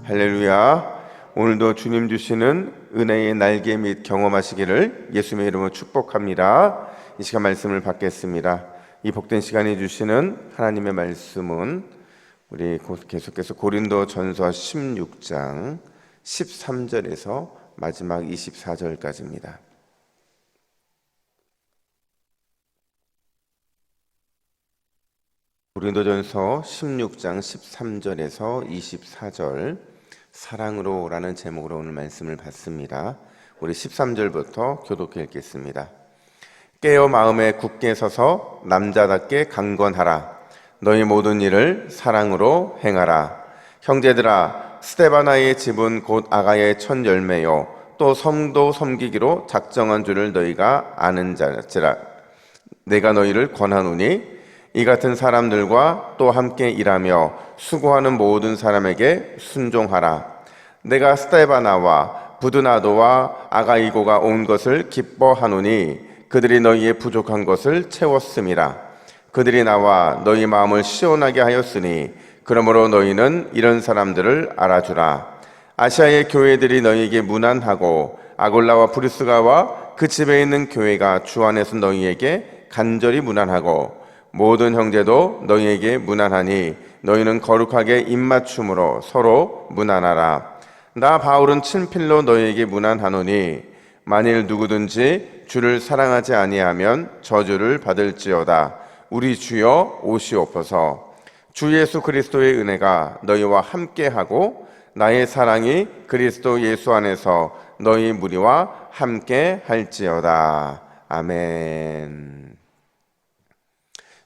할렐루야. 오늘도 주님 주시는 은혜의 날개 및 경험하시기를 예수님의 이름으로 축복합니다. 이 시간 말씀을 받겠습니다. 이 복된 시간에 주시는 하나님의 말씀은 우리 계속해서 고린도 전서 16장 13절에서 마지막 24절까지입니다. 고린도전서 16장 13절에서 24절 사랑으로 라는 제목으로 오늘 말씀을 받습니다. 우리 13절부터 교독해 읽겠습니다. 깨어 마음에 굳게 서서 남자답게 강건하라. 너희 모든 일을 사랑으로 행하라. 형제들아, 스데바나의 집은 곧 아가야의 첫 열매요 또 성도 섬기기로 작정한 줄을 너희가 아는 자라. 내가 너희를 권하노니 이 같은 사람들과 또 함께 일하며 수고하는 모든 사람에게 순종하라. 내가 스데바나와 부드나도와 아가이고가 온 것을 기뻐하노니 그들이 너희의 부족한 것을 채웠음이라. 그들이 나와 너희 마음을 시원하게 하였으니 그러므로 너희는 이런 사람들을 알아주라. 아시아의 교회들이 너희에게 무난하고 아골라와 브리스가와 그 집에 있는 교회가 주 안에서 너희에게 간절히 무난하고 모든 형제도 너희에게 무난하니 너희는 거룩하게 입맞춤으로 서로 무난하라. 나 바울은 친필로 너희에게 무난하노니 만일 누구든지 주를 사랑하지 아니하면 저주를 받을지어다. 우리 주여 오시옵소서. 주 예수 그리스도의 은혜가 너희와 함께하고 나의 사랑이 그리스도 예수 안에서 너희 무리와 함께 할지어다. 아멘.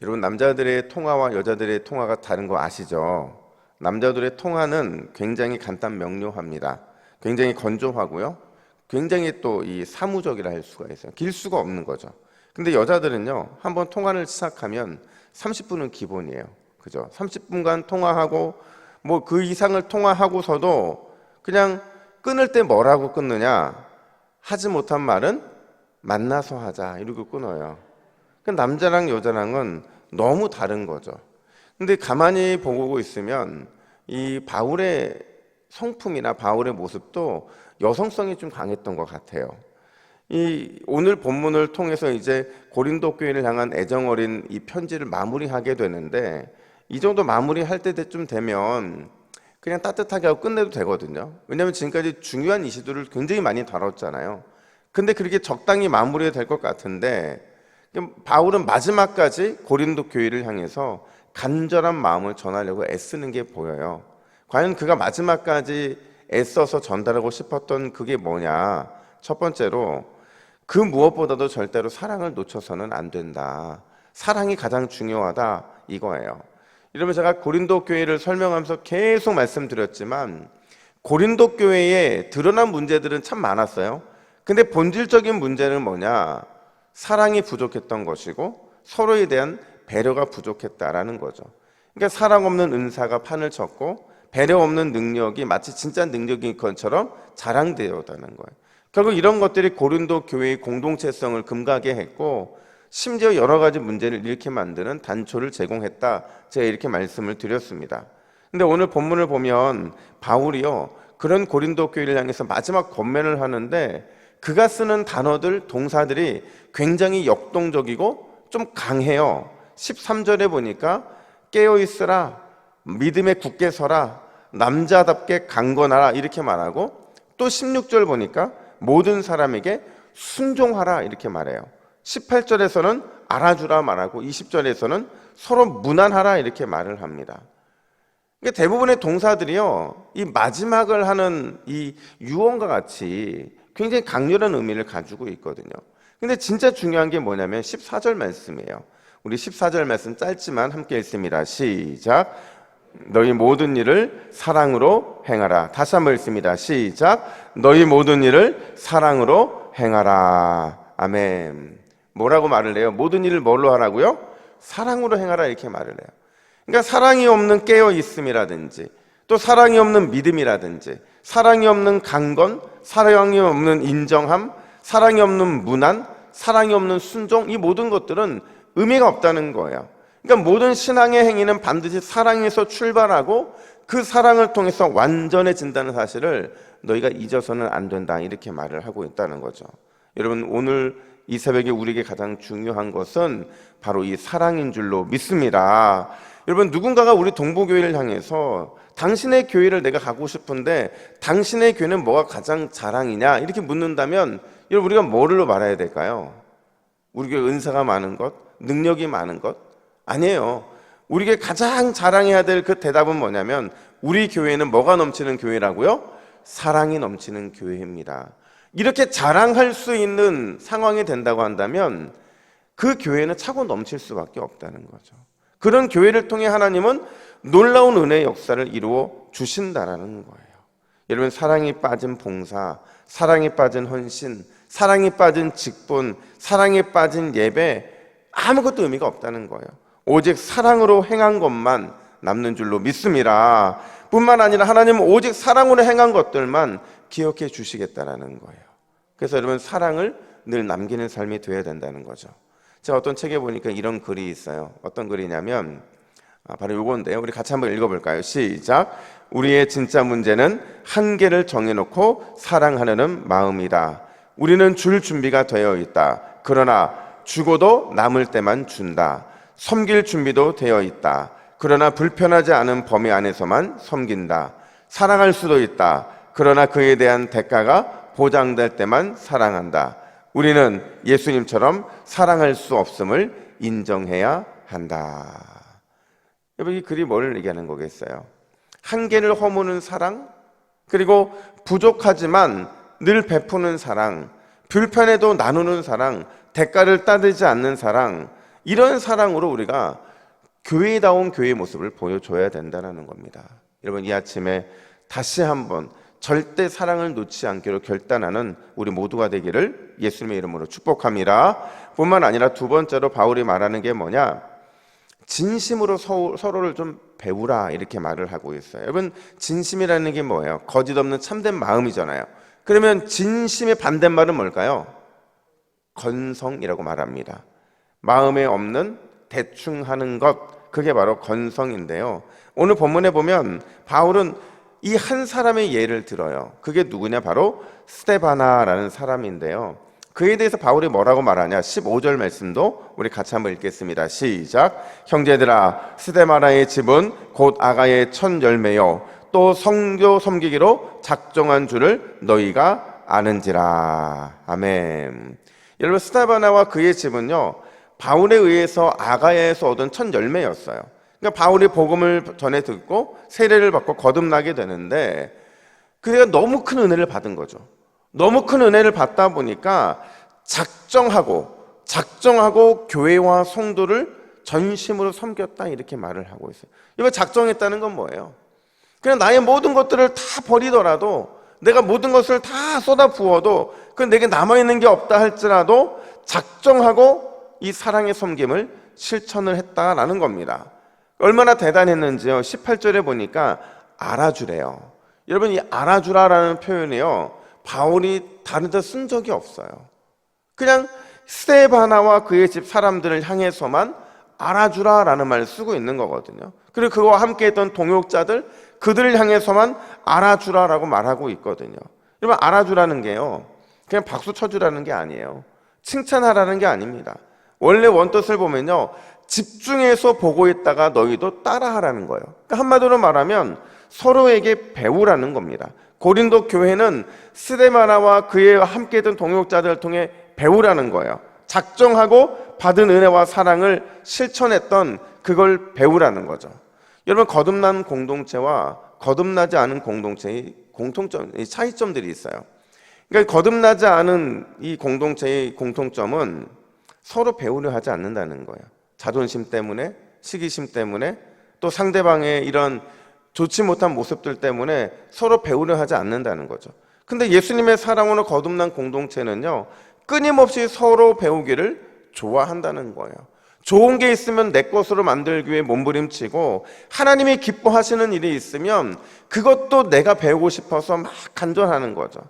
여러분, 남자들의 통화와 여자들의 통화가 다른 거 아시죠? 남자들의 통화는 굉장히 간단 명료합니다. 굉장히 건조하고요. 굉장히 또 이 사무적이라 할 수가 있어요. 길 수가 없는 거죠. 근데 여자들은요, 한번 통화를 시작하면 30분은 기본이에요. 그죠? 30분간 통화하고 뭐 그 이상을 통화하고서도 그냥 끊을 때 뭐라고 끊느냐? 하지 못한 말은 만나서 하자 이러고 끊어요. 남자랑 여자랑은 너무 다른 거죠. 근데 가만히 보고 있으면 이 바울의 성품이나 바울의 모습도 여성성이 좀 강했던 것 같아요. 이 오늘 본문을 통해서 이제 고린도 교회를 향한 애정 어린 이 편지를 마무리하게 되는데 이 정도 마무리할 때쯤 되면 그냥 따뜻하게 하고 끝내도 되거든요. 왜냐하면 지금까지 중요한 이슈들을 굉장히 많이 다뤘잖아요. 근데 그렇게 적당히 마무리가 될 것 같은데 바울은 마지막까지 고린도 교회를 향해서 간절한 마음을 전하려고 애쓰는 게 보여요. 과연 그가 마지막까지 애써서 전달하고 싶었던 그게 뭐냐? 첫 번째로 그 무엇보다도 절대로 사랑을 놓쳐서는 안 된다. 사랑이 가장 중요하다 이거예요. 이러면 제가 고린도 교회를 설명하면서 계속 말씀드렸지만 고린도 교회에 드러난 문제들은 참 많았어요. 근데 본질적인 문제는 뭐냐? 사랑이 부족했던 것이고 서로에 대한 배려가 부족했다라는 거죠. 그러니까 사랑 없는 은사가 판을 쳤고 배려 없는 능력이 마치 진짜 능력인 것처럼 자랑되었다는 거예요. 결국 이런 것들이 고린도 교회의 공동체성을 금가게 했고 심지어 여러 가지 문제를 일으키게 만드는 단초를 제공했다. 제가 이렇게 말씀을 드렸습니다. 근데 오늘 본문을 보면 바울이요, 그런 고린도 교회를 향해서 마지막 권면을 하는데 그가 쓰는 단어들, 동사들이 굉장히 역동적이고 좀 강해요. 13절에 보니까 깨어있으라, 믿음에 굳게 서라, 남자답게 강건하라 이렇게 말하고 또 16절 보니까 모든 사람에게 순종하라 이렇게 말해요. 18절에서는 알아주라 말하고 20절에서는 서로 무난하라 이렇게 말을 합니다. 그러니까 대부분의 동사들이요, 이 마지막을 하는 이 유언과 같이 굉장히 강렬한 의미를 가지고 있거든요. 근데 진짜 중요한 게 뭐냐면 14절 말씀이에요. 우리 14절 말씀 짧지만 함께 읽습니다. 시작. 너희 모든 일을 사랑으로 행하라. 다시 한번 읽습니다. 시작. 너희 모든 일을 사랑으로 행하라. 아멘. 뭐라고 말을 해요? 모든 일을 뭘로 하라고요? 사랑으로 행하라 이렇게 말을 해요. 그러니까 사랑이 없는 깨어 있음이라든지 또 사랑이 없는 믿음이라든지 사랑이 없는 강건, 사랑이 없는 인정함, 사랑이 없는 무난, 사랑이 없는 순종, 이 모든 것들은 의미가 없다는 거예요. 그러니까 모든 신앙의 행위는 반드시 사랑에서 출발하고 그 사랑을 통해서 완전해진다는 사실을 너희가 잊어서는 안 된다, 이렇게 말을 하고 있다는 거죠. 여러분, 오늘 이 새벽에 우리에게 가장 중요한 것은 바로 이 사랑인 줄로 믿습니다. 여러분, 누군가가 우리 동부교회를 향해서 당신의 교회를 내가 가고 싶은데 당신의 교회는 뭐가 가장 자랑이냐, 이렇게 묻는다면 여러분, 우리가 뭐를 말해야 될까요? 우리 교회 은사가 많은 것, 능력이 많은 것? 아니에요. 우리에게 가장 자랑해야 될 그 대답은 뭐냐면, 우리 교회는 뭐가 넘치는 교회라고요? 사랑이 넘치는 교회입니다. 이렇게 자랑할 수 있는 상황이 된다고 한다면 그 교회는 차고 넘칠 수밖에 없다는 거죠. 그런 교회를 통해 하나님은 놀라운 은혜의 역사를 이루어 주신다라는 거예요. 여러분, 사랑이 빠진 봉사, 사랑이 빠진 헌신, 사랑이 빠진 직분, 사랑이 빠진 예배, 아무것도 의미가 없다는 거예요. 오직 사랑으로 행한 것만 남는 줄로 믿습니다. 뿐만 아니라 하나님은 오직 사랑으로 행한 것들만 기억해 주시겠다라는 거예요. 그래서 여러분, 사랑을 늘 남기는 삶이 되어야 된다는 거죠. 제가 어떤 책에 보니까 이런 글이 있어요. 어떤 글이냐면 바로 이건데요. 우리 같이 한번 읽어볼까요? 시작. 우리의 진짜 문제는 한계를 정해놓고 사랑하려는 마음이다. 우리는 줄 준비가 되어 있다. 그러나 주고도 남을 때만 준다. 섬길 준비도 되어 있다. 그러나 불편하지 않은 범위 안에서만 섬긴다. 사랑할 수도 있다. 그러나 그에 대한 대가가 보장될 때만 사랑한다. 우리는 예수님처럼 사랑할 수 없음을 인정해야 한다. 여러분, 이 글이 뭘 얘기하는 거겠어요? 한계를 허무는 사랑, 그리고 부족하지만 늘 베푸는 사랑, 불편해도 나누는 사랑, 대가를 따르지 않는 사랑, 이런 사랑으로 우리가 교회다운 교회의 모습을 보여줘야 된다는 겁니다. 여러분, 이 아침에 다시 한번 절대 사랑을 놓지 않기로 결단하는 우리 모두가 되기를 예수님의 이름으로 축복합니다. 뿐만 아니라 두 번째로 바울이 말하는 게 뭐냐? 진심으로 서로를 좀 배우라, 이렇게 말을 하고 있어요. 여러분, 진심이라는 게 뭐예요? 거짓 없는 참된 마음이잖아요. 그러면 진심의 반대말은 뭘까요? 건성이라고 말합니다. 마음에 없는 대충 하는 것, 그게 바로 건성인데요. 오늘 본문에 보면 바울은 이 한 사람의 예를 들어요. 그게 누구냐? 바로 스데바나라는 사람인데요. 그에 대해서 바울이 뭐라고 말하냐? 15절 말씀도 우리 같이 한번 읽겠습니다. 시작. 형제들아, 스데바나의 집은 곧 아가의 첫 열매요 또 성교 섬기기로 작정한 줄을 너희가 아는지라. 아멘. 여러분, 스데바나와 그의 집은요, 바울에 의해서 아가야에서 얻은 첫 열매였어요. 그러니까 바울이 복음을 전해 듣고 세례를 받고 거듭나게 되는데, 그가 너무 큰 은혜를 받은 거죠. 너무 큰 은혜를 받다 보니까 작정하고 교회와 성도를 전심으로 섬겼다, 이렇게 말을 하고 있어요. 이거 작정했다는 건 뭐예요? 그냥 나의 모든 것들을 다 버리더라도, 내가 모든 것을 다 쏟아 부어도 그 내게 남아있는 게 없다 할지라도 작정하고 이 사랑의 섬김을 실천을 했다라는 겁니다. 얼마나 대단했는지요. 18절에 보니까 알아주래요. 여러분, 이 알아주라라는 표현이요, 바울이 다른 데 쓴 적이 없어요. 그냥 스데바나와 그의 집 사람들을 향해서만 알아주라라는 말을 쓰고 있는 거거든요. 그리고 그와 함께 했던 동역자들, 그들을 향해서만 알아주라라고 말하고 있거든요. 여러분, 알아주라는 게요, 그냥 박수 쳐주라는 게 아니에요. 칭찬하라는 게 아닙니다. 원래 원뜻을 보면요, 집중해서 보고 있다가 너희도 따라하라는 거예요. 그러니까 한마디로 말하면 서로에게 배우라는 겁니다. 고린도 교회는 스데바나와 그의 함께했던 동역자들을 통해 배우라는 거예요. 작정하고 받은 은혜와 사랑을 실천했던 그걸 배우라는 거죠. 여러분, 거듭난 공동체와 거듭나지 않은 공동체의 차이점들이 있어요. 그러니까 거듭나지 않은 이 공동체의 공통점은 서로 배우려 하지 않는다는 거예요. 자존심 때문에, 시기심 때문에, 또 상대방의 이런 좋지 못한 모습들 때문에 서로 배우려 하지 않는다는 거죠. 근데 예수님의 사랑으로 거듭난 공동체는요, 끊임없이 서로 배우기를 좋아한다는 거예요. 좋은 게 있으면 내 것으로 만들기 위해 몸부림치고, 하나님이 기뻐하시는 일이 있으면 그것도 내가 배우고 싶어서 막 간절하는 거죠.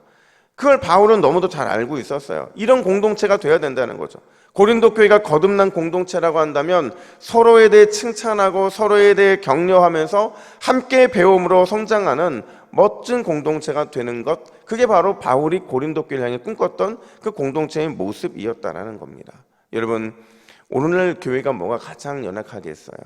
그걸 바울은 너무도 잘 알고 있었어요. 이런 공동체가 돼야 된다는 거죠. 고린도 교회가 거듭난 공동체라고 한다면 서로에 대해 칭찬하고 서로에 대해 격려하면서 함께 배움으로 성장하는 멋진 공동체가 되는 것, 그게 바로 바울이 고린도 교회를 향해 꿈꿨던 그 공동체의 모습이었다라는 겁니다. 여러분, 오늘날 교회가 뭐가 가장 연약하겠어요?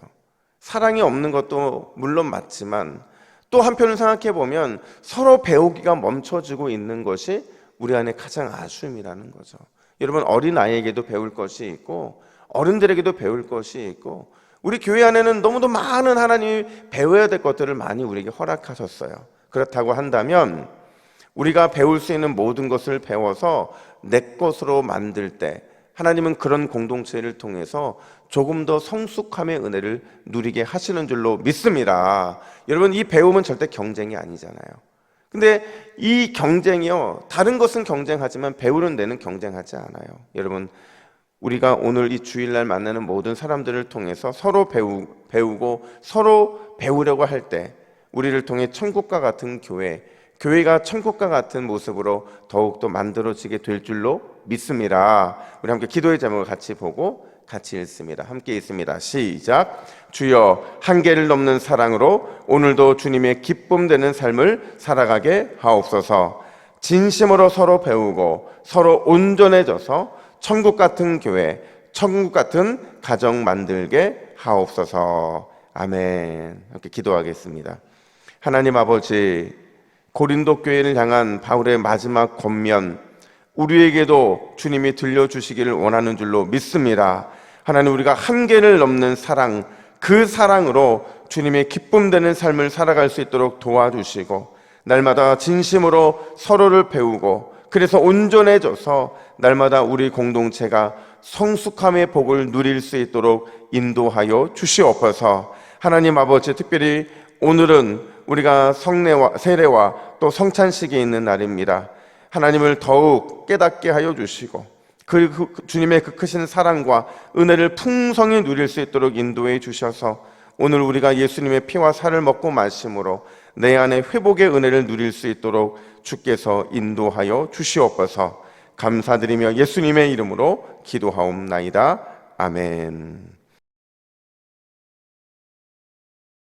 사랑이 없는 것도 물론 맞지만 또 한편을 생각해 보면 서로 배우기가 멈춰지고 있는 것이 우리 안에 가장 아쉬움이라는 거죠. 여러분, 어린아이에게도 배울 것이 있고 어른들에게도 배울 것이 있고 우리 교회 안에는 너무도 많은 하나님이 배워야 될 것들을 많이 우리에게 허락하셨어요. 그렇다고 한다면 우리가 배울 수 있는 모든 것을 배워서 내 것으로 만들 때 하나님은 그런 공동체를 통해서 조금 더 성숙함의 은혜를 누리게 하시는 줄로 믿습니다. 여러분, 이 배움은 절대 경쟁이 아니잖아요. 근데 이 경쟁이요, 다른 것은 경쟁하지만 배우는 데는 경쟁하지 않아요. 여러분, 우리가 오늘 이 주일날 만나는 모든 사람들을 통해서 서로 배우고 서로 배우려고 할 때 우리를 통해 천국과 같은 교회가 천국과 같은 모습으로 더욱더 만들어지게 될 줄로 믿습니다. 우리 함께 기도의 제목을 같이 보고 같이 읽습니다. 함께 읽습니다. 시작. 주여, 한계를 넘는 사랑으로 오늘도 주님의 기쁨 되는 삶을 살아가게 하옵소서. 진심으로 서로 배우고 서로 온전해져서 천국 같은 교회, 천국 같은 가정 만들게 하옵소서. 아멘. 이렇게 기도하겠습니다. 하나님 아버지, 고린도 교회를 향한 바울의 마지막 권면, 우리에게도 주님이 들려주시기를 원하는 줄로 믿습니다. 하나님, 우리가 한계를 넘는 사랑, 그 사랑으로 주님의 기쁨 되는 삶을 살아갈 수 있도록 도와주시고 날마다 진심으로 서로를 배우고 그래서 온전해져서 날마다 우리 공동체가 성숙함의 복을 누릴 수 있도록 인도하여 주시옵소서. 하나님 아버지, 특별히 오늘은 우리가 성례와 세례와 또 성찬식이 있는 날입니다. 하나님을 더욱 깨닫게 하여 주시고 그 주님의 그 크신 사랑과 은혜를 풍성히 누릴 수 있도록 인도해 주셔서 오늘 우리가 예수님의 피와 살을 먹고 마심으로 내 안에 회복의 은혜를 누릴 수 있도록 주께서 인도하여 주시옵소서. 감사드리며 예수님의 이름으로 기도하옵나이다. 아멘.